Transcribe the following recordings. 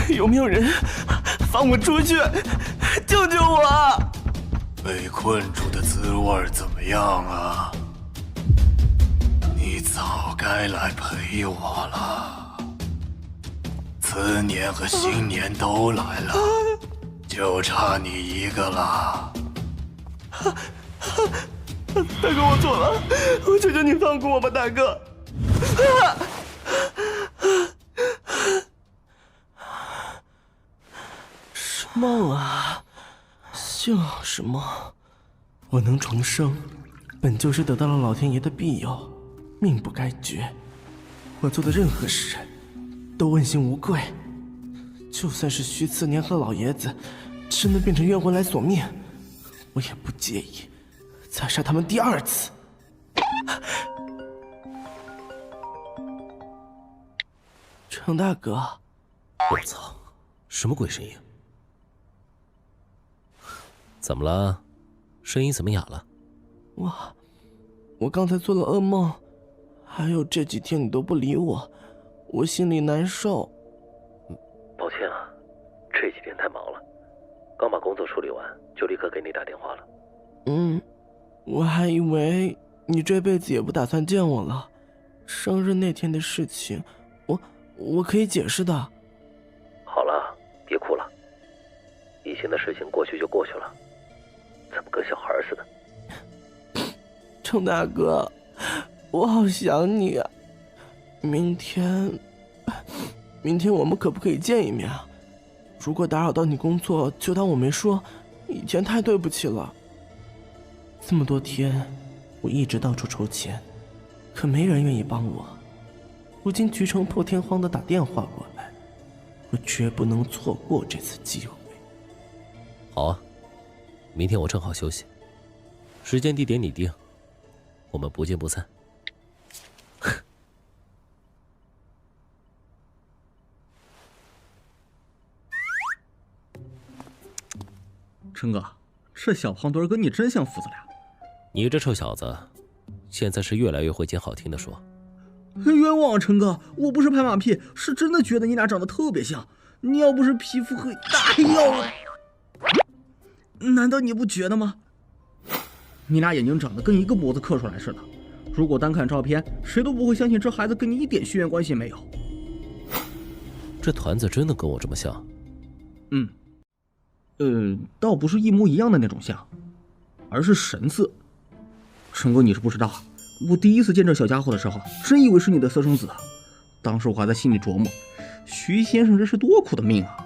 有没有人放我出去？救救我！被困住的滋味怎么样啊？你早该来陪我了。辞年和新年都来了，就差你一个了。大哥，我错了，我求求你放过我吧，大哥！是梦啊，就是梦。我能重生，本就是得到了老天爷的庇佑，命不该绝。我做的任何事都问心无愧，就算是徐次年和老爷子真的变成冤魂来索命，我也不介意再杀他们第二次。程大哥，我操，什么鬼声音？怎么了？声音怎么哑了？我刚才做了噩梦，还有这几天你都不理我，我心里难受。抱歉啊，这几天太忙了，刚把工作处理完就立刻给你打电话了。我还以为你这辈子也不打算见我了。生日那天的事情，我可以解释的。好了，别哭了，以前的事情过去就过去了，怎么跟小孩似的？程大哥，我好想你啊！明天我们可不可以见一面啊？如果打扰到你工作，就当我没说，以前太对不起了。这么多天，我一直到处筹钱，可没人愿意帮我。如今局城破天荒地打电话过来，我绝不能错过这次机会。好啊，明天我正好休息，时间地点你定，我们不见不散。陈哥，这小胖墩跟你真像父子俩。你这臭小子，现在是越来越会捡好听的说。冤枉啊，陈哥，我不是拍马屁，是真的觉得你俩长得特别像。你要不是皮肤黑，哎呦，难道你不觉得吗？你俩眼睛长得跟一个模子刻出来似的，如果单看照片，谁都不会相信这孩子跟你一点血缘关系没有。这团子真的跟我这么像？倒不是一模一样的那种像，而是神似。陈哥，你是不知道，我第一次见这小家伙的时候，真以为是你的私生子。当时我还在心里琢磨，徐先生这是多苦的命啊，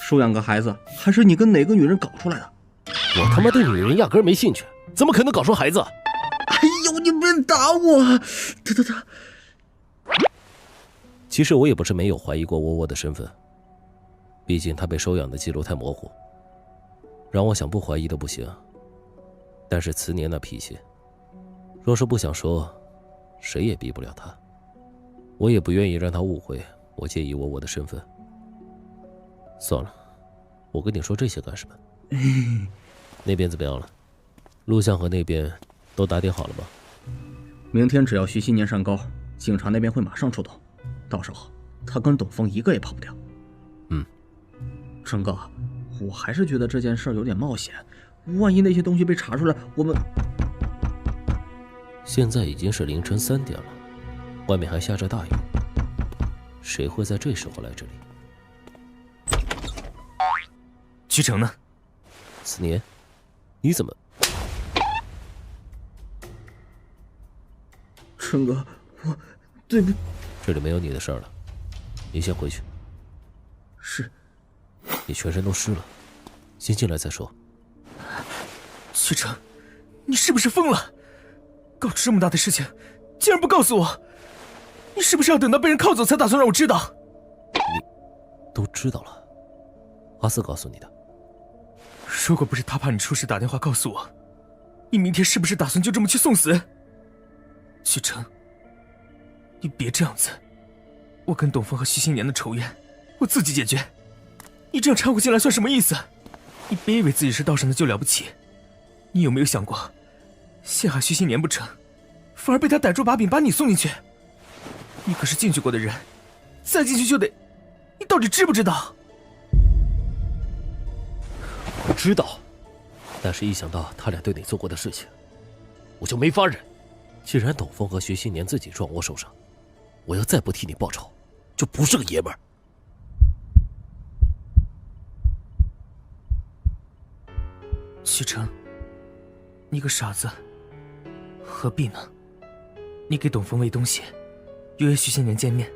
收养个孩子还是你跟哪个女人搞出来的？我他妈对女人压根没兴趣，怎么可能搞出孩子？哎呦，你别打我！他。其实我也不是没有怀疑过窝窝的身份，毕竟他被收养的记录太模糊，让我想不怀疑都不行。但是辞年那脾气，若是不想说，谁也逼不了他。我也不愿意让他误会我介意窝窝的身份。算了，我跟你说这些干什么？那边怎么样了？录像和那边都打点好了吗？明天只要徐新年上钩，警察那边会马上出动，到时候他跟董峰一个也跑不掉。陈哥，我还是觉得这件事有点冒险，万一那些东西被查出来，我们……现在已经是凌晨3点了，外面还下着大雨，谁会在这时候来这里？徐成呢？辞年，你怎么？陈哥，我对不……这里没有你的事儿了，你先回去。是。你全身都湿了，先进来再说。徐成，你是不是疯了？搞出这么大的事情，竟然不告诉我！你是不是要等到被人铐走才打算让我知道？你都知道了，阿四告诉你的。如果不是他怕你出事打电话告诉我，你明天是不是打算就这么去送死？徐成，你别这样子，我跟董峰和徐新年的仇怨，我自己解决。你这样掺和进来算什么意思？你别以为自己是道上的就了不起，你有没有想过，陷害徐新年不成，反而被他逮住把柄把你送进去？你可是进去过的人，再进去就得……你到底知不知道？我知道，但是一想到他俩对你做过的事情，我就没法忍。既然董峰和徐新年自己撞我手上，我要再不替你报仇，就不是个爷们儿。许成，你个傻子，何必呢？你给董峰喂东西，约徐新年见面，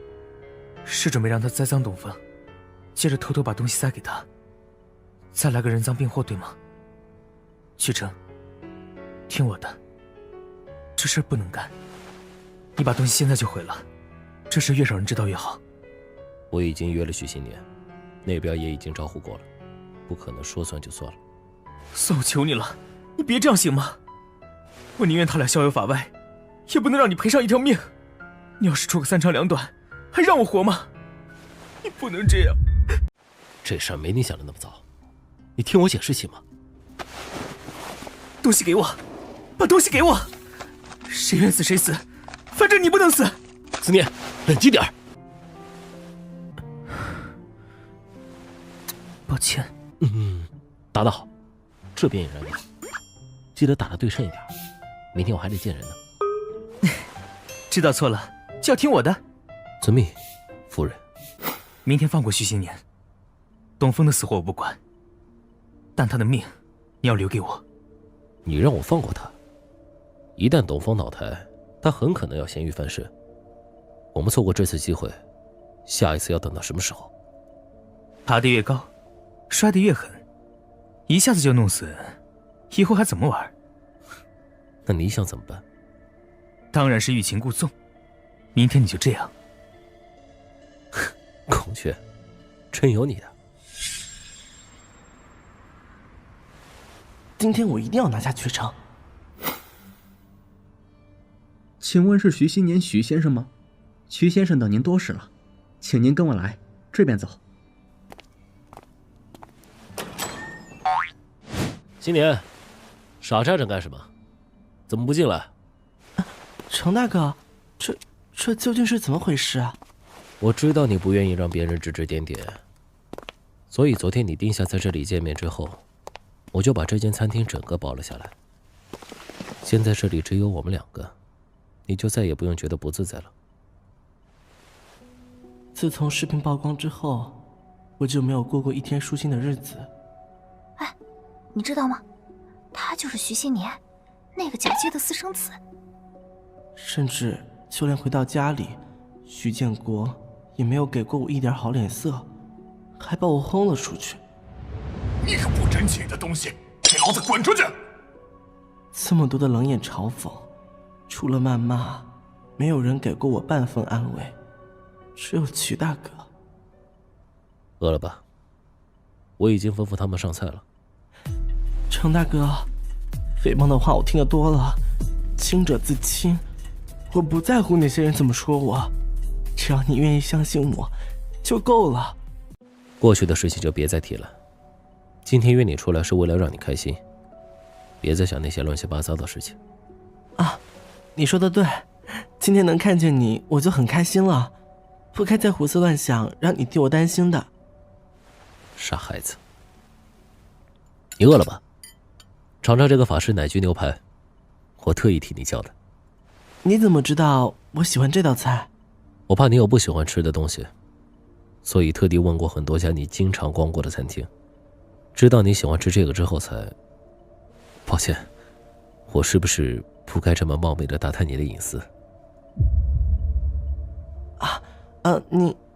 是准备让他栽赃董峰，接着偷偷把东西塞给他，再来个人赃并获，对吗？许成，听我的，这事儿不能干。你把东西现在就毁了，这事越少人知道越好。我已经约了徐新年，那边也已经招呼过了，不可能说算就算了。算我求你了，你别这样行吗？我宁愿他俩逍遥法外，也不能让你赔上一条命。你要是出个三长两短，还让我活吗？你不能这样。这事儿没你想的那么糟，你听我解释行吗？东西给我，把东西给我，谁愿死谁死，反正你不能死。思念，冷静点儿。抱歉。打得好，这边也让你，记得打得对称一点，明天我还得见人呢。知道错了就要听我的。遵命，夫人。明天放过徐新年，董峰的死活我不管，但他的命你要留给我。你让我放过他，一旦董峰倒台，他很可能要咸鱼翻身。我们错过这次机会，下一次要等到什么时候？爬得越高，摔得越狠，一下子就弄死，以后还怎么玩？那你想怎么办？当然是欲擒故纵。明天你就这样。孔雀，真有你的。今天我一定要拿下曲城。请问是徐新年徐先生吗？徐先生等您多时了，请您跟我来，这边走。新年，傻站着干什么？怎么不进来？程大哥，这究竟是怎么回事啊？我知道你不愿意让别人指指点点，所以昨天你定下在这里见面之后，我就把这间餐厅整个包了下来。现在这里只有我们两个，你就再也不用觉得不自在了。自从视频曝光之后，我就没有过过一天舒心的日子。哎，你知道吗？他就是徐新年，那个假借的私生子。甚至就连回到家里，徐建国也没有给过我一点好脸色，还把我轰了出去。你个不争气的东西，给老子滚出去！这么多的冷眼嘲讽，除了谩骂，没有人给过我半分安慰，只有曲大哥。饿了吧？我已经吩咐他们上菜了。程大哥，诽谤的话我听得多了，清者自清，我不在乎那些人怎么说我，只要你愿意相信我，就够了。过去的事情就别再提了。今天约你出来是为了让你开心，别再想那些乱七八糟的事情。啊，你说的对，今天能看见你，我就很开心了，不该再胡思乱想，让你替我担心的。傻孩子，你饿了吧？尝尝这个法式奶焗牛排，我特意替你叫的。你怎么知道我喜欢这道菜？我怕你有不喜欢吃的东西，所以特地问过很多家你经常光顾的餐厅，知道你喜欢吃这个之后才……抱歉，我是不是不该这么冒昧的打探你的隐私？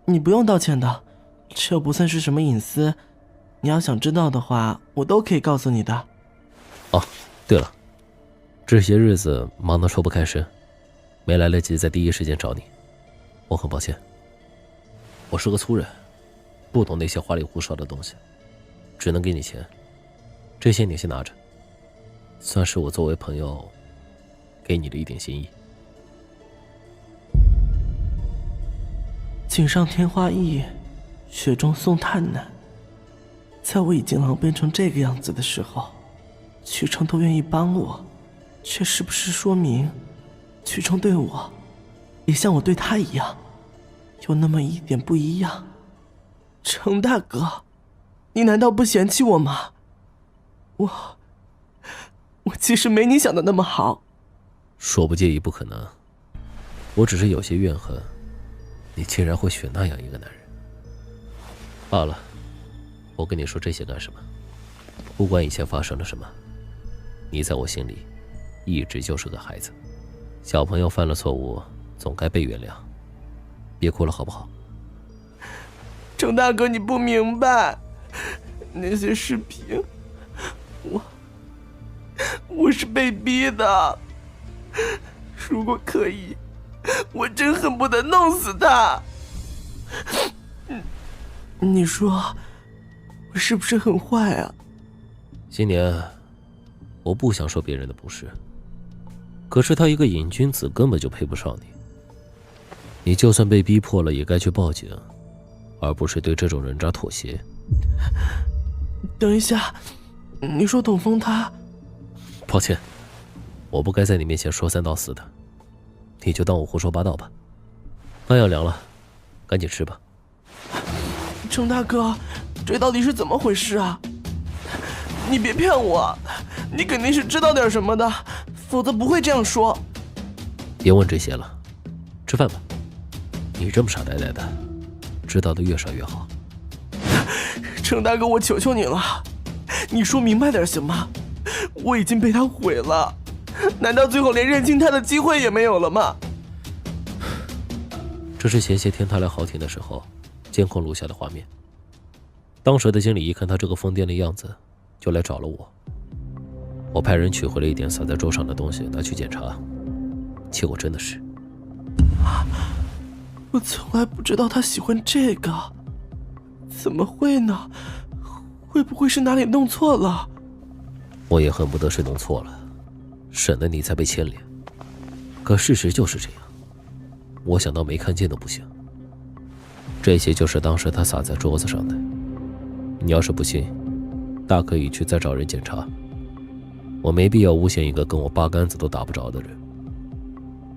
你不用道歉的，这又不算是什么隐私，你要想知道的话，我都可以告诉你的。哦，对了，这些日子忙得抽不开身，没来得及在第一时间找你，我很抱歉。我是个粗人，不懂那些花里胡哨的东西，只能给你钱，这些你先拿着，算是我作为朋友给你的一点心意。锦上添花易，雪中送炭难。在我已经狼狈成这个样子的时候，曲成都愿意帮我，这是不是说明曲成对我也像我对他一样？有那么一点不一样。程大哥，你难道不嫌弃我吗？我其实没你想的那么好。说不介意不可能，我只是有些怨恨，你竟然会选那样一个男人。罢了，我跟你说这些干什么？不管以前发生了什么，你在我心里一直就是个孩子。小朋友犯了错误，总该被原谅。别哭了好不好？程大哥，你不明白，那些视频，我是被逼的。如果可以，我真恨不得弄死他。你说我是不是很坏啊？新年，我不想说别人的不是，可是他一个瘾君子根本就配不上你。你就算被逼迫了，也该去报警，而不是对这种人渣妥协。等一下，你说董峰他……抱歉，我不该在你面前说三道四的，你就当我胡说八道吧。饭要凉了，赶紧吃吧。程大哥，这到底是怎么回事啊？你别骗我，你肯定是知道点什么的，否则不会这样说。别问这些了，吃饭吧。你这么傻呆呆的，知道的越少越好。程大哥，我求求你了，你说明白点行吗？我已经被他毁了，难道最后连认清他的机会也没有了吗？这是前些天他来豪庭的时候，监控录下的画面。当时的经理一看他这个疯癫的样子，就来找了我。我派人取回了一点洒在桌上的东西拿去检查，结果真的是……我从来不知道他喜欢这个，怎么会呢？会不会是哪里弄错了？我也恨不得是弄错了，省得你再被牵连。可事实就是这样，我想到没看见都不行。这些就是当时他洒在桌子上的，你要是不信，大可以去再找人检查。我没必要诬陷一个跟我八竿子都打不着的人。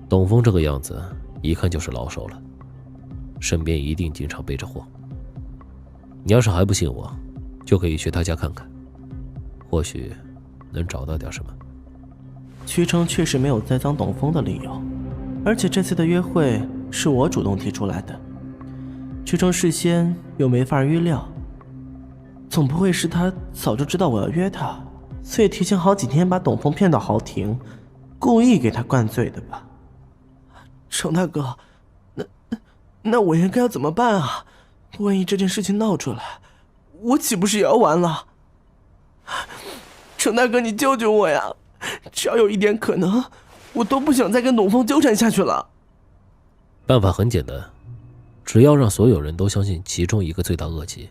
董峰这个样子，一看就是老手了，身边一定经常背着货。你要是还不信我，就可以去他家看看，或许能找到点什么。屈成确实没有栽赃董峰的理由，而且这次的约会是我主动提出来的，屈成事先又没法预料，总不会是他早就知道我要约他，所以提前好几天把董峰骗到豪庭，故意给他灌醉的吧？程大哥，那我应该要怎么办啊？万一这件事情闹出来，我岂不是也要完了？程大哥，你救救我呀！只要有一点可能，我都不想再跟董峰纠缠下去了。办法很简单，只要让所有人都相信其中一个罪大恶极，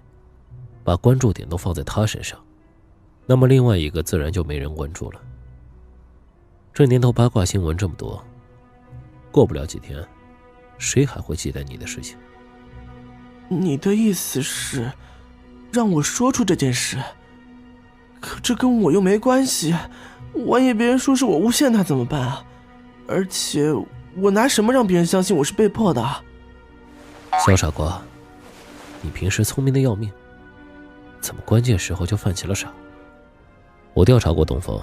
把关注点都放在他身上，那么另外一个自然就没人关注了。这年头八卦新闻这么多，过不了几天，谁还会记得你的事情？你的意思是让我说出这件事？可这跟我又没关系，万一别人说是我诬陷他怎么办啊？而且我拿什么让别人相信我是被迫的？小傻瓜，你平时聪明的要命，怎么关键时候就犯起了傻？我调查过东方，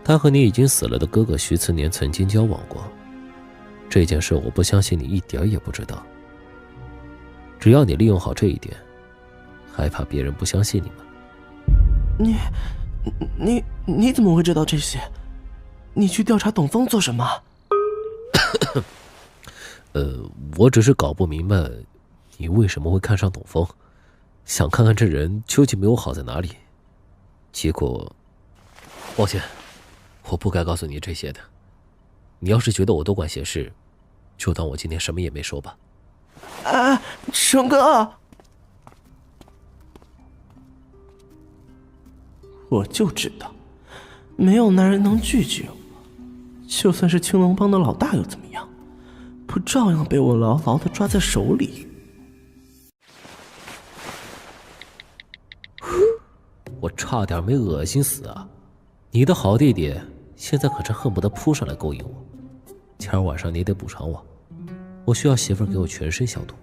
他和你已经死了的哥哥徐慈年曾经交往过，这件事我不相信你一点也不知道。只要你利用好这一点，还怕别人不相信你吗？你怎么会知道这些？你去调查董峰做什么？我只是搞不明白你为什么会看上董峰，想看看这人究竟没有好在哪里。结果，抱歉，我不该告诉你这些的。你要是觉得我多管闲事，就当我今天什么也没说吧。啊，成哥，我就知道，没有男人能拒绝我，就算是青龙帮的老大又怎么样，不照样被我牢牢地抓在手里？我差点没恶心死啊！你的好弟弟现在可真恨不得扑上来勾引我，今儿晚上你得补偿我。我需要媳妇儿给我全身消毒。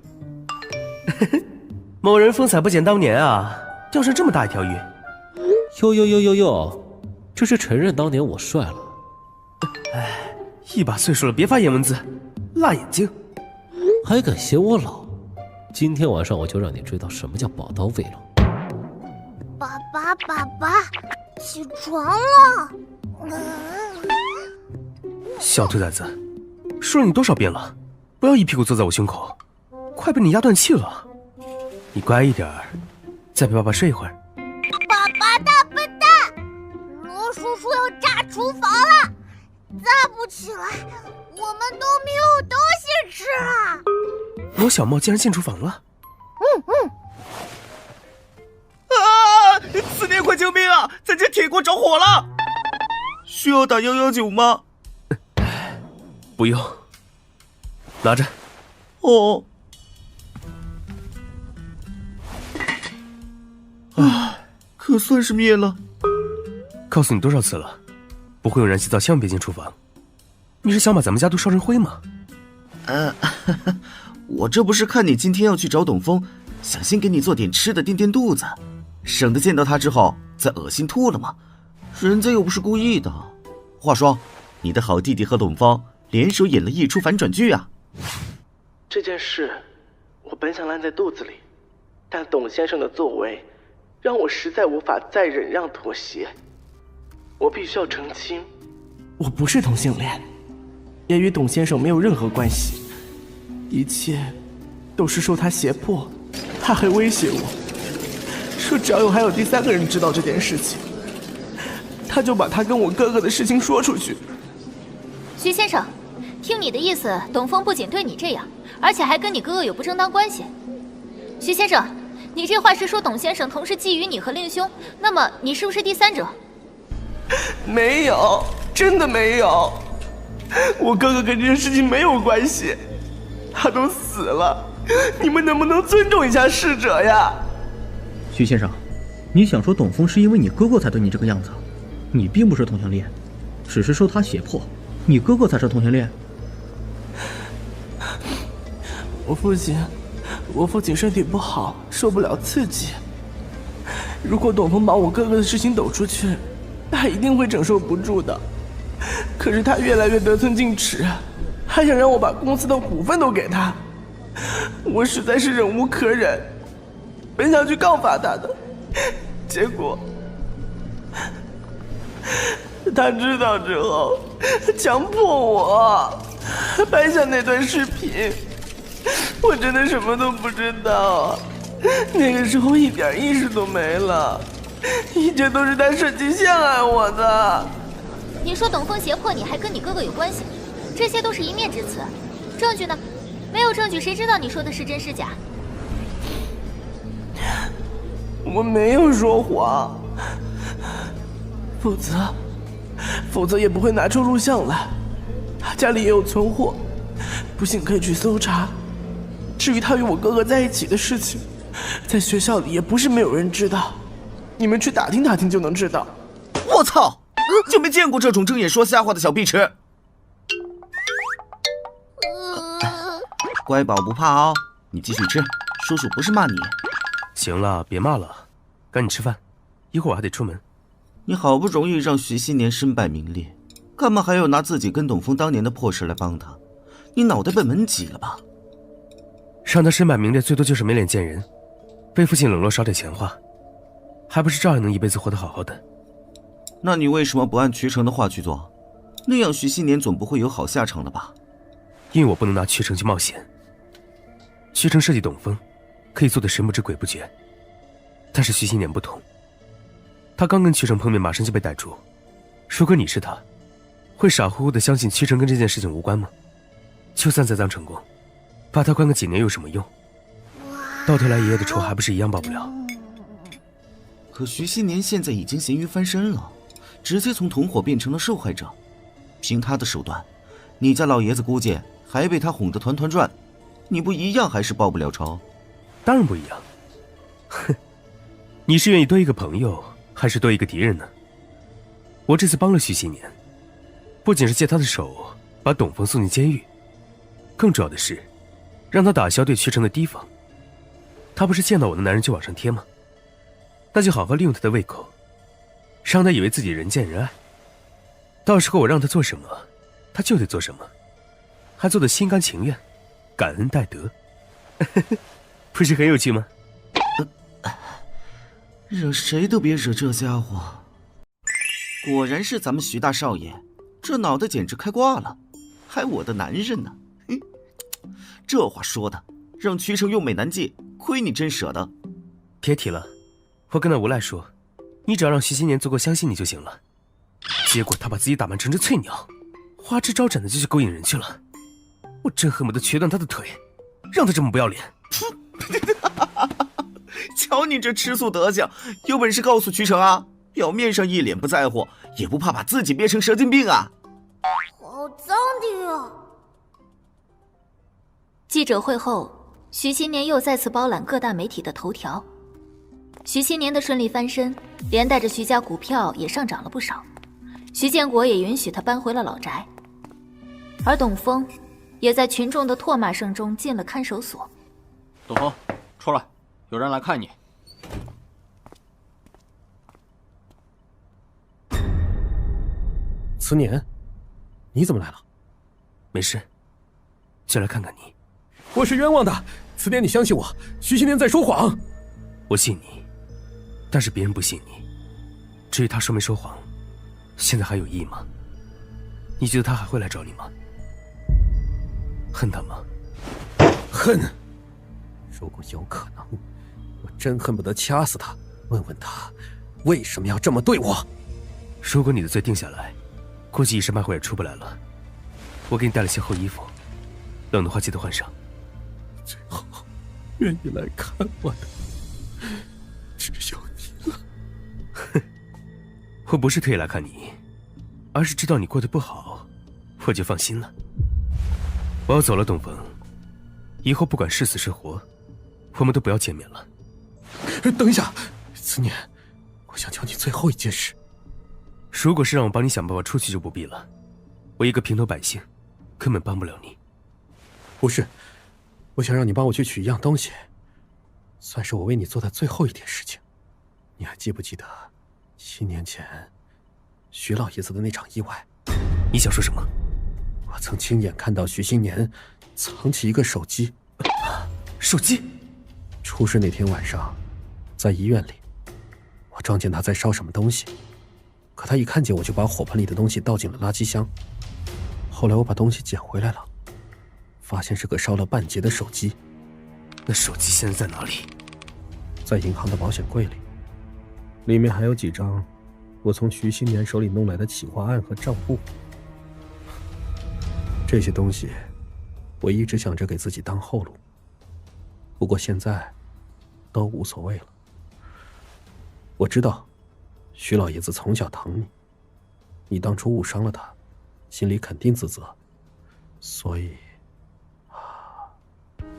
某人风采不减当年啊，钓上这么大一条鱼。哟，这是承认当年我帅了。哎，一把岁数了，别发言文字，辣眼睛。还敢嫌我老？今天晚上我就让你知道什么叫宝刀未老。爸爸，起床了。小兔崽子，说了你多少遍了，不要一屁股坐在我胸口，快被你压断气了。你乖一点，再陪爸爸睡一会儿。爸爸大笨蛋，罗叔叔要炸厨房了，再不起来，我们都没有东西吃了。罗小茂竟然进厨房了。思念，快救命啊！咱家铁锅着火了，需要打119吗？不用，拿着。哦。可算是灭了。告诉你多少次了，不会用燃气灶，千万别进厨房。你是想把咱们家都烧成灰吗？我这不是看你今天要去找董峰，想先给你做点吃的垫垫肚子，省得见到他之后再恶心吐了吗？人家又不是故意的。话说，你的好弟弟和董峰联手演了一出反转剧啊！这件事，我本想烂在肚子里，但董先生的作为，让我实在无法再忍让妥协。我必须要澄清，我不是同性恋，也与董先生没有任何关系，一切都是受他胁迫。他还威胁我，说只要还有第3个人知道这件事情，他就把他跟我哥哥的事情说出去。徐先生，听你的意思，董峰不仅对你这样，而且还跟你哥哥有不正当关系。徐先生，你这话是说董先生同时觊觎你和令兄，那么你是不是第3者？没有，真的没有，我哥哥跟这件事情没有关系，他都死了，你们能不能尊重一下逝者呀？徐先生，你想说董峰是因为你哥哥才对你这个样子，你并不是同性恋，只是受他胁迫，你哥哥才是同性恋。我父亲身体不好，受不了刺激。如果董峰把我哥哥的事情抖出去，他一定会承受不住的。可是他越来越得寸进尺，还想让我把公司的股份都给他，我实在是忍无可忍，本想去告发他的，结果他知道之后强迫我拍下那段视频。我真的什么都不知道，那个时候一点意识都没了，一切都是他设计陷害我的。你说董峰胁迫你，还跟你哥哥有关系，这些都是一面之词，证据呢？没有证据，谁知道你说的是真是假？我没有说谎，否则也不会拿出录像来。家里也有存货，不信可以去搜查。至于他与我哥哥在一起的事情，在学校里也不是没有人知道，你们去打听打听就能知道。我操，就没见过这种睁眼说瞎话的小碧池。乖宝不怕哦，你继续吃，叔叔不是骂你。行了，别骂了，赶紧吃饭，一会儿我还得出门。你好不容易让徐熙年身败名裂，干嘛还要拿自己跟董峰当年的破事来帮他？你脑袋被门挤了吧？让他身败名裂，最多就是没脸见人，被父亲冷落，少点钱花，还不是照样能一辈子活得好好的？那你为什么不按曲成的话去做？那样徐熙年总不会有好下场了吧？因为我不能拿曲成去冒险。曲成设计董峰，可以做得神不知鬼不觉，但是徐熙年不同，他刚跟曲成碰面，马上就被逮住。如果你是他，会傻乎乎的相信曲成跟这件事情无关吗？就算栽赃成功，把他关个几年有什么用？到头来爷爷的仇还不是一样报不了。可徐熙年现在已经咸鱼翻身了，直接从同伙变成了受害者。凭他的手段，你家老爷子估计还被他哄得团团转，你不一样还是报不了仇？当然不一样。哼，你是愿意多一个朋友，还是多一个敌人呢？我这次帮了徐熙年，不仅是借他的手把董峰送进监狱，更主要的是让他打消对屈成的提防。他不是见到我的男人就往上贴吗？那就好好利用他的胃口，让他以为自己人见人爱。到时候我让他做什么，他就得做什么，还做得心甘情愿，感恩戴德。不是很有趣吗？惹谁都别惹这家伙。果然是咱们徐大少爷，这脑袋简直开挂了，还我的男人呢。这话说的，让屈成用美男计，亏你真舍得。别提了，我跟那无赖说，你只要让徐新年足够相信你就行了。结果他把自己打扮成只翠鸟，花枝招展的就去勾引人去了。我真恨不得瘸断他的腿，让他这么不要脸。瞧你这吃素德行，有本事告诉屈成啊！表面上一脸不在乎，也不怕把自己憋成神经病啊！好脏的呀！记者会后，徐新年又再次包揽各大媒体的头条。徐新年的顺利翻身，连带着徐家股票也上涨了不少。徐建国也允许他搬回了老宅，而董峰也在群众的唾骂声中进了看守所。董峰，出来，有人来看你。慈年，你怎么来了？没事，就来看看你。我是冤枉的，慈年，你相信我，徐新年在说谎。我信你，但是别人不信你。至于他说没说谎，现在还有意义吗？你觉得他还会来找你吗？恨他吗？恨。如果有可能，我真恨不得掐死他，问问他为什么要这么对我。如果你的罪定下来，估计一时半会儿也出不来了。我给你带了些厚衣服，冷的话记得换上。最后愿意来看我的只有你了。我不是特意来看你，而是知道你过得不好，我就放心了。我要走了，东风，以后不管是死是活，我们都不要见面了。等一下，思念，我想教你最后一件事。如果是让我帮你想办法出去就不必了，我一个平头百姓，根本帮不了你。不是，我想让你帮我去取一样东西，算是我为你做的最后一点事情。你还记不记得7年前徐老爷子的那场意外？你想说什么？我曾亲眼看到徐新年藏起一个手机。手机？出事那天晚上，在医院里，我撞见他在烧什么东西，可他一看见我就把火盆里的东西倒进了垃圾箱。后来我把东西捡回来了，发现是个烧了半截的手机。那手机现在在哪里？在银行的保险柜里，里面还有几张我从徐新年手里弄来的企划案和账簿。这些东西我一直想着给自己当后路，不过现在都无所谓了。我知道徐老爷子从小疼你，你当初误伤了他，心里肯定自责，所以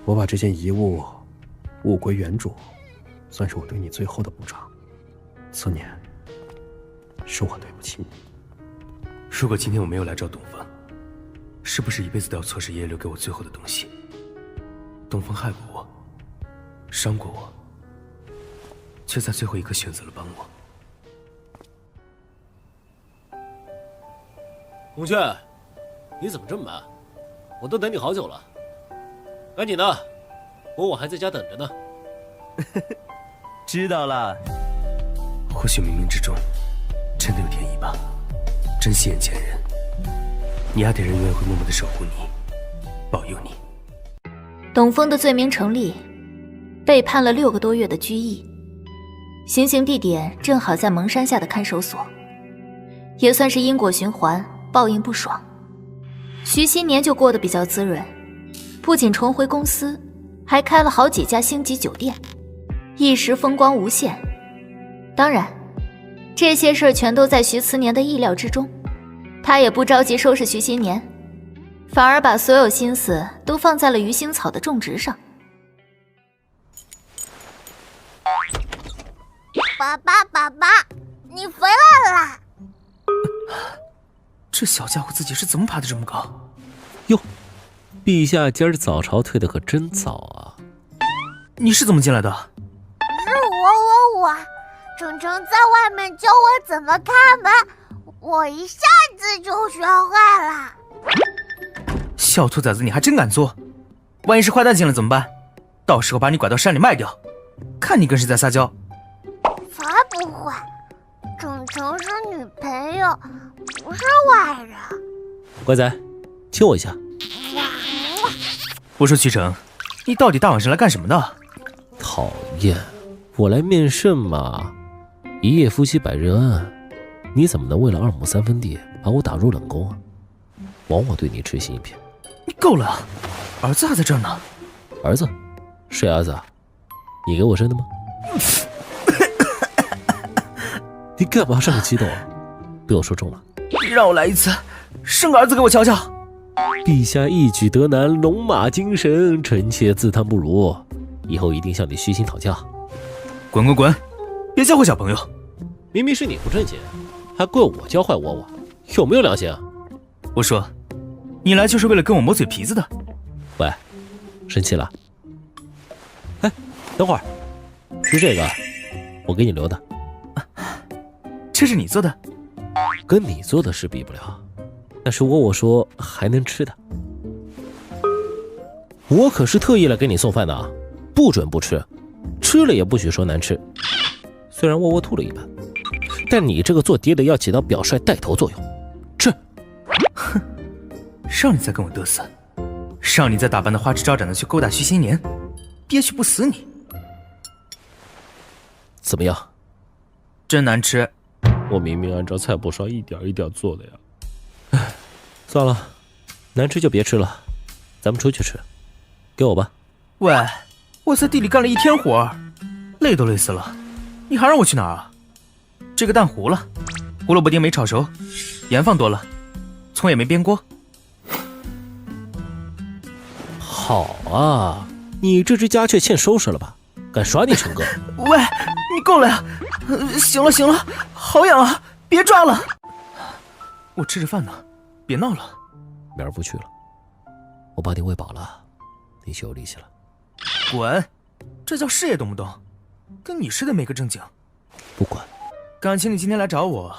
我把这件遗物物归原主，算是我对你最后的补偿。思念，是我对不起你。如果今天我没有来找董峰，是不是一辈子都要错失爷爷留给我最后的东西？董峰害过我，伤过我，却在最后一刻选择了帮我。孔雀，你怎么这么慢？我都等你好久了。赶紧的，我还在家等着呢。知道了。或许冥冥之中真的有天意吧。珍惜眼前人，你爱的人永远会默默的守护你，保佑你。董峰的罪名成立，被判了6个多月的拘役，行刑地点正好在蒙山下的看守所，也算是因果循环，报应不爽。徐新年就过得比较滋润，不仅重回公司，还开了好几家星级酒店，一时风光无限。当然，这些事儿全都在徐慈年的意料之中，他也不着急收拾徐新年，反而把所有心思都放在了鱼腥草的种植上。爸爸，爸爸，你回来了！这小家伙自己是怎么爬得这么高？哟，陛下今儿早朝退得可真早啊！你是怎么进来的？是我，程程在外面教我怎么开门，我一下子就学会了。小兔崽子，你还真敢做！万一是坏蛋进来怎么办？到时候把你拐到山里卖掉，看你跟谁在撒娇。才不会，程程是女朋友，不是外人。乖仔，亲我一下。我说徐成，你到底大晚上来干什么的？讨厌，我来面圣嘛，一夜夫妻百日恩，你怎么能为了2亩3分地把我打入冷宫啊？枉我对你痴心一片。你够了，儿子还在这儿呢。儿子？谁儿子啊？你给我生的吗？你干嘛这么激动啊？被我说中了。你让我来一次，生个儿子给我瞧瞧。陛下一举得男，龙马精神，臣妾自叹不如。以后一定向你虚心讨教。滚滚滚，别教坏小朋友。明明是你不正经，还怪我教坏我，有没有良心啊？我说，你来就是为了跟我磨嘴皮子的。喂，生气了？哎，等会儿，是这个，我给你留的。这是你做的？跟你做的是比不了，但是我说还能吃的，我可是特意来给你送饭的啊，不准不吃，吃了也不许说难吃。虽然窝吐了一半，但你这个做爹的要起到表率带头作用，吃。哼，让你再跟我嘚瑟，让你再打扮的花枝招展的去勾搭徐新年，憋屈不死你。怎么样？真难吃。我明明按照菜谱上一点一点做的呀。唉，算了，难吃就别吃了，咱们出去吃。给我吧。喂，我在地里干了一天活，累都累死了，你还让我去哪儿啊？这个蛋糊了，胡萝卜丁没炒熟，盐放多了，葱也没煸锅。好啊，你这只家雀欠收拾了吧？敢耍你成哥？喂，你够了呀！行了行了，好痒啊，别抓了。我吃着饭呢，别闹了。明儿不去了，我把你喂饱了，你就有力气了。滚！这叫事业懂不懂？跟你似的没个正经。不管。感情你今天来找我，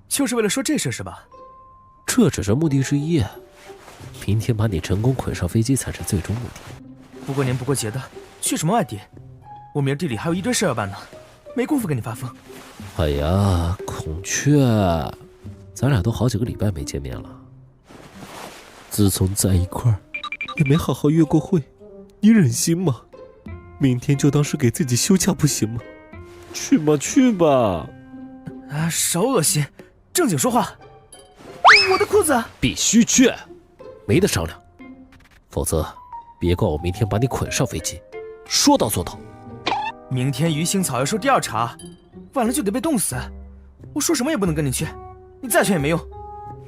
就是为了说这事是吧？这只是目的之一，明天把你成功捆上飞机才是最终目的。不过年不过节的，去什么外地？我明儿地里还有一堆事要办呢，没工夫跟你发疯。哎呀，孔雀，咱俩都好几个礼拜没见面了，自从在一块儿，也没好好约过会，你忍心吗？明天就当是给自己休假不行吗？去吧去吧。啊，少恶心，正经说话。我的裤子必须去，没得商量，否则别怪我明天把你捆上飞机。说到做到。明天鱼腥草要收第2茬，晚了就得被冻死。我说什么也不能跟你去，你再劝也没用。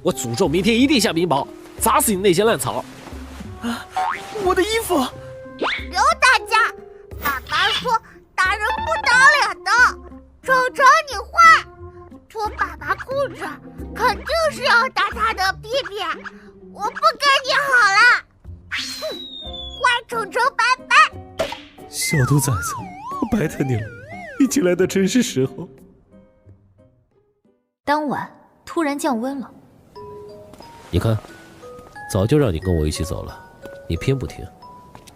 我诅咒明天一定下冰雹，砸死你那些烂草。啊，我的衣服！刘大家，爸爸说打人不打脸的，程程你坏，脱爸爸裤子肯定是要打他的屁屁，我不跟你好了。哼，坏程程拜拜。小兔崽子，我白疼你了，你进来的真是时候。当晚突然降温了，你看，早就让你跟我一起走了，你偏不听，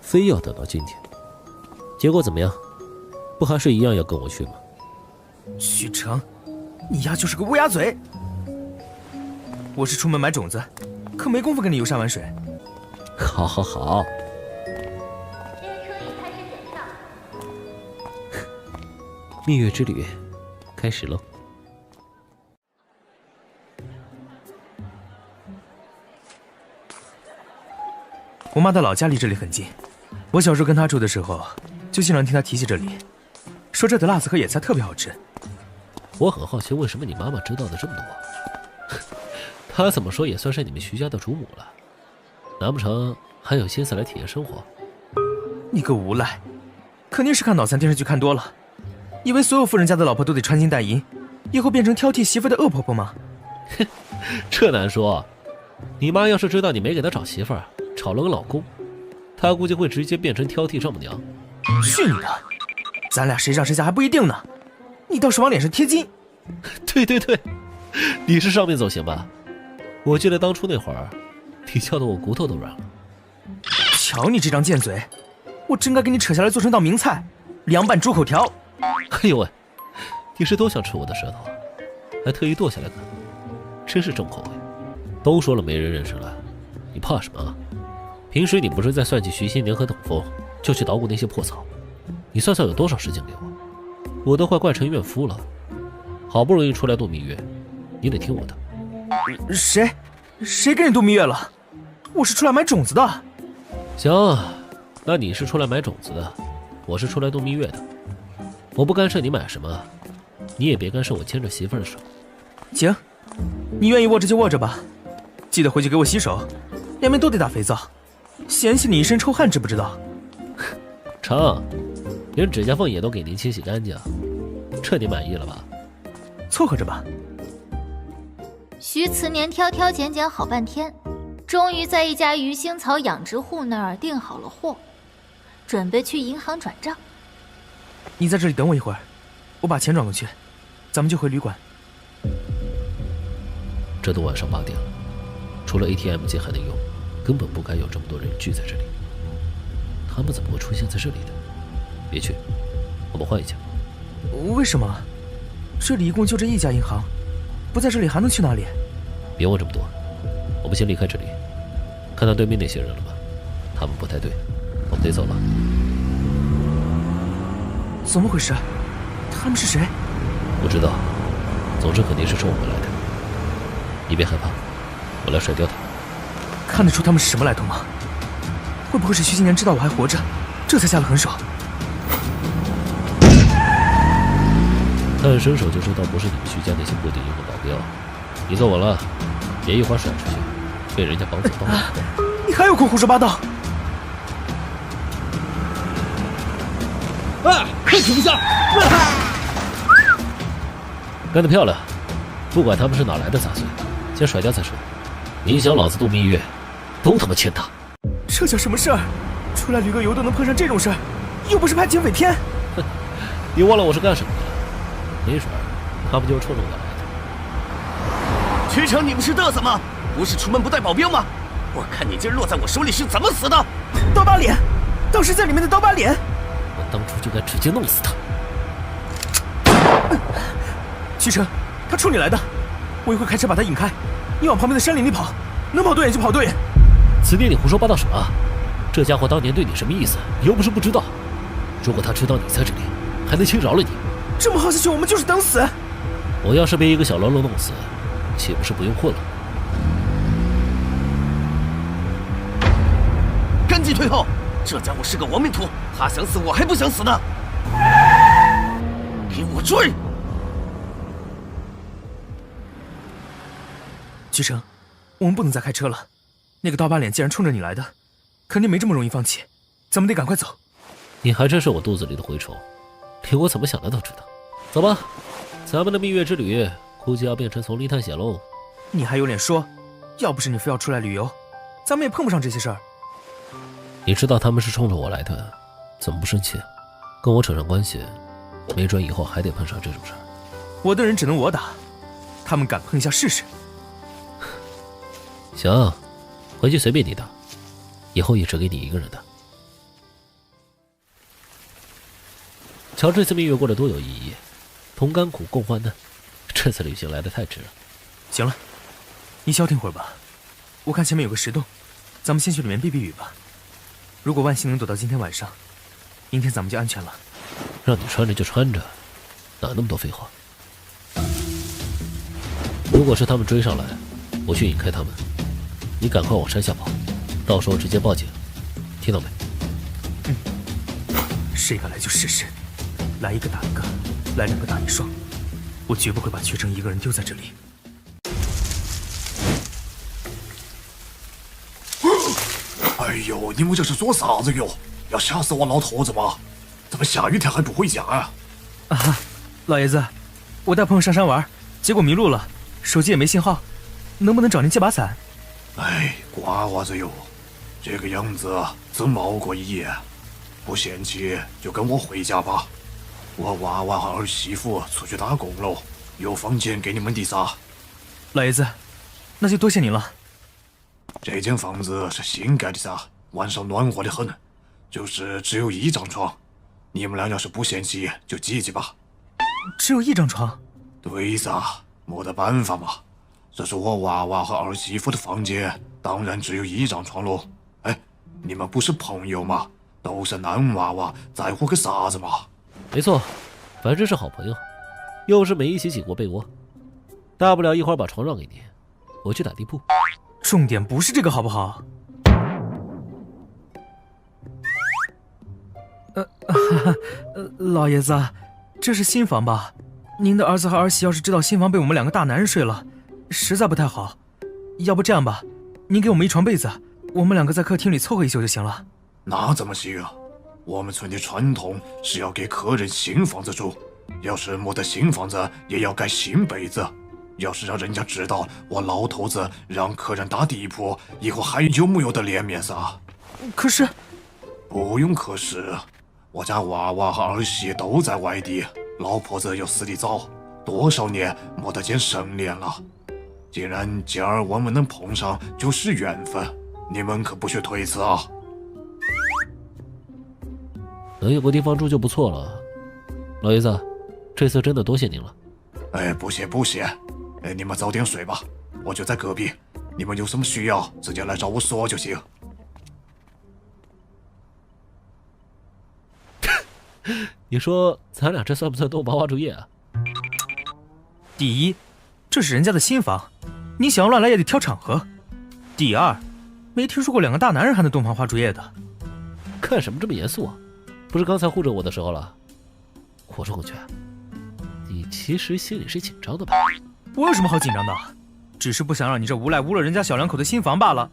非要等到今天，结果怎么样？不还是一样要跟我去吗？许成，你丫就是个乌鸦嘴！我是出门买种子，可没工夫跟你游山玩水。好好好。蜜月之旅开始喽！我妈的老家离这里很近，我小时候跟她住的时候，就经常听她提起这里，说这的辣子和野菜特别好吃。我很好奇，为什么你妈妈知道的这么多？她怎么说也算是你们徐家的主母了，难不成还有心思来体验生活？你个无赖，肯定是看脑残电视剧看多了。以为所有富人家的老婆都得穿金戴银，以后变成挑剔媳妇的恶婆婆吗？这难说。你妈要是知道你没给她找媳妇儿，炒了个老公，他估计会直接变成挑剔丈母娘。去你的！咱俩谁上谁下还不一定呢，你倒是往脸上贴金。对对对，你是上面走行吧？我记得当初那会儿，你叫的我骨头都软了。瞧你这张贱嘴，我真该给你扯下来做成道名菜，凉拌猪口条。哎呦喂，你是多想吃我的舌头啊，还特意剁下来啃，真是重口味。都说了没人认识了，你怕什么啊？平时你不是在算计徐新年和董峰，就去捣鼓那些破草，你算算有多少时间给我？我都快惯成怨妇了，好不容易出来度蜜月，你得听我的。谁跟你度蜜月了？我是出来买种子的。行，那你是出来买种子的，我是出来度蜜月的。我不干涉你买什么，你也别干涉我牵着媳妇儿的手。行，你愿意握着就握着吧，记得回去给我洗手，两边都得打肥皂，嫌弃你一身臭汗，知不知道？成，连指甲缝也都给您清洗干净，这你满意了吧？凑合着吧。徐慈年挑挑拣拣好半天，终于在一家鱼腥草养殖户那儿订好了货，准备去银行转账。你在这里等我一会儿，我把钱转过去，咱们就回旅馆。这都晚上8点了，除了 ATM 机还能用，根本不该有这么多人聚在这里。他们怎么会出现在这里的？别去，我们换一家。为什么？这里一共就这一家银行，不在这里还能去哪里？别问这么多，我们先离开这里。看到对面那些人了吗？他们不太对，我们得走了。怎么回事？他们是谁？不知道，总之肯定是冲我们来的。你别害怕，我来甩掉他。看得出他们是什么来头吗？会不会是徐新年知道我还活着，这才下了狠手？看身手就知道不是你们徐家那些不顶用的保镖。你跟我了，别一会儿甩出去，被人家绑走当了。你还有空胡说八道？哎，快停下！干得漂亮！不管他们是哪来的杂碎，先甩掉再说。影响老子度蜜月，都他妈欠打！这叫什么事儿？出来旅个游都能碰上这种事儿，又不是拍警匪片。哼，你忘了我是干什么的了？没准他们就是冲着我来的。徐成，你不是嘚瑟吗？不是出门不带保镖吗？我看你今儿落在我手里是怎么死的？刀疤脸，当时在里面的刀疤脸。我当初就该直接弄死他。徐成，他冲你来的，我一会开车把他引开，你往旁边的山林里跑，能跑多远就跑多远。此地你胡说八道什么？这家伙当年对你什么意思，你又不是不知道。如果他知道你在这里，还能轻饶了你？这么耗下去，我们就是等死。我要是被一个小喽啰弄死，岂不是不用混了？赶紧退后！这家伙是个亡命徒，他想死我还不想死呢！给我追！徐成，我们不能再开车了。那个刀疤脸既然冲着你来的，肯定没这么容易放弃，咱们得赶快走。你还真是我肚子里的蛔虫，连我怎么想的都知道。走吧，咱们的蜜月之旅估计要变成丛林探险喽。你还有脸说？要不是你非要出来旅游，咱们也碰不上这些事儿。你知道他们是冲着我来的，怎么不生气？跟我扯上关系，没准以后还得碰上这种事儿。我的人只能我打，他们敢碰一下试试？行，回去随便你打，以后也只给你一个人的。瞧这次蜜月过得多有意义，同甘苦共患难，这次旅行来得太值了。行了，你消停会儿吧，我看前面有个石洞，咱们先去里面避避雨吧。如果万幸能躲到今天晚上，明天咱们就安全了。让你穿着就穿着，哪那么多废话？如果是他们追上来，我去引开他们，你赶快往山下跑，到时候直接报警，听到没？谁敢来就试试，来一个打一个，来两个打一双，我绝不会把屈成一个人丢在这里。哎呦，你们这是做啥子哟？要吓死我老头子吗？怎么下雨天还不回家啊？啊，老爷子，我带朋友上山玩，结果迷路了，手机也没信号，能不能找您借把伞？哎，瓜娃子哟，这个样子只冒过一夜，不嫌弃就跟我回家吧。我娃娃和儿媳妇出去打工喽，有房间给你们的撒。老爷子，那就多谢您了。这间房子是新盖的噻，晚上暖和的很，就是只有1张床。你们俩要是不嫌弃，就挤挤吧。只有1张床？对噻，没得办法嘛。这是我娃娃和儿媳妇的房间，当然只有1张床喽。哎，你们不是朋友吗？都是男娃娃，在乎个啥子嘛？没错，反正是好朋友，又是没一起挤过被窝，大不了一会儿把床让给你，我去打地铺。重点不是这个好不好？老爷子，这是新房吧？您的儿子和儿媳要是知道新房被我们2个大男人睡了，实在不太好。要不这样吧，您给我们1床被子，我们2个在客厅里凑合一宿就行了。那怎么行啊？我们村的传统是要给客人新房子住，要是没得新房子，也要盖新被子。要是让人家知道我老头子让客人打地铺，以后还有没有的脸面噻？可是，不用可是，我家娃娃和儿媳都在外地，老婆子又死得早，多少年没得见生脸了。既然今儿我们能碰上，就是缘分，你们可不许推辞啊！能有个地方住就不错了，老爷子，这次真的多谢您了。哎，不谢不谢，哎，你们早点睡吧，我就在隔壁，你们有什么需要直接来找我说就行。你说咱俩这算不算洞房花烛夜啊？第一，这是人家的新房，你想要乱来也得挑场合。第二，没听说过2个大男人还能洞房花烛夜的。看什么这么严肃啊？不是刚才护着我的时候了？我说过去，你其实心里是紧张的吧？我有什么好紧张的？只是不想让你这无赖污了人家小2口的新房罢了。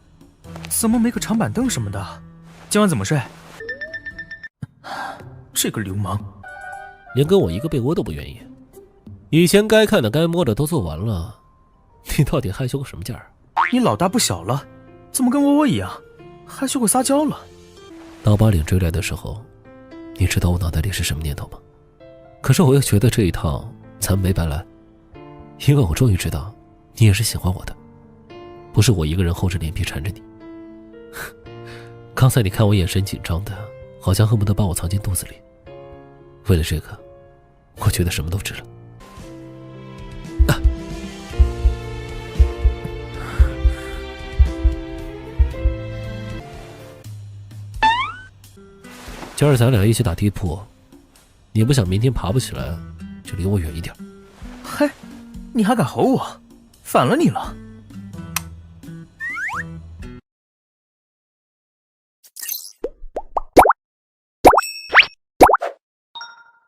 怎么没个长板凳什么的？今晚怎么睡？这个流氓，连跟我一个被窝都不愿意。以前该看的该摸的都做完了，你到底害羞个什么劲儿？你老大不小了，怎么跟窝窝一样，害羞会撒娇了？刀疤脸追来的时候，你知道我脑袋里是什么念头吗？可是我又觉得这一趟咱没白来，因为我终于知道你也是喜欢我的，不是我一个人厚着脸皮缠着你。刚才你看我眼神紧张的，好像恨不得把我藏进肚子里。为了这个，我觉得什么都值了。今儿咱俩一起打地铺，你不想明天爬不起来，就离我远一点。嘿，你还敢吼我？反了你了！